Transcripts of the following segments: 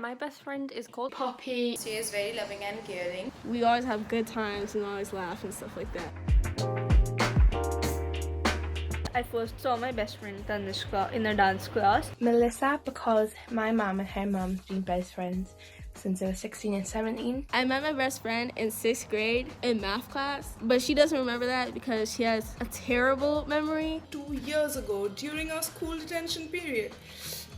My best friend is called Poppy. She is very loving and caring. We always have good times and always laugh and stuff like that. I first saw my best friend in the dance class. Melissa, because my mum and her mum been best friends since they were 16 and 17. I met my best friend in 6th grade in math class, but she doesn't remember that because she has a terrible memory. 2 years ago during our school detention period.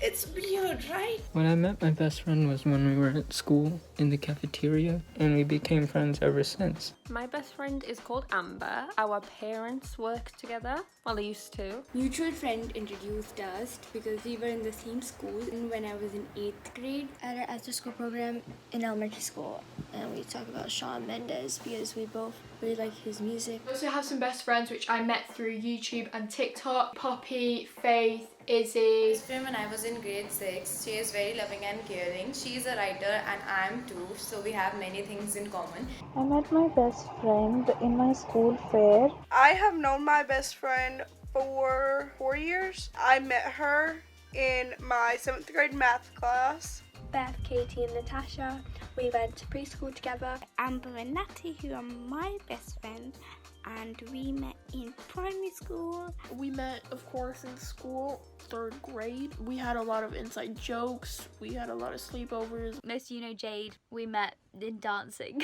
It's weird, right? When I met my best friend was when we were at school in the cafeteria, and we became friends ever since. My best friend is called Amber. Our parents work together. Well, they used to. Mutual friend introduced us because we were in the same school when I was in 8th grade at our after school program in elementary school, and we talk about Shawn Mendes because we both really like his music. I also have some best friends which I met through YouTube and TikTok. Poppy, Faith, Izzy. When I was in grade 6, she is very loving and caring. She is a writer and I am too, so we have many things in common. I met my best friend in my school fair. I have known my best friend for 4 years. I met her in my 7th grade math class. Beth, Katie and Natasha, we went to preschool together. Amber and Natty, who are my best friends, and we met in primary school. We met, of course, in school, 3rd grade. We had a lot of inside jokes. We had a lot of sleepovers. Most Jade, we met in dancing.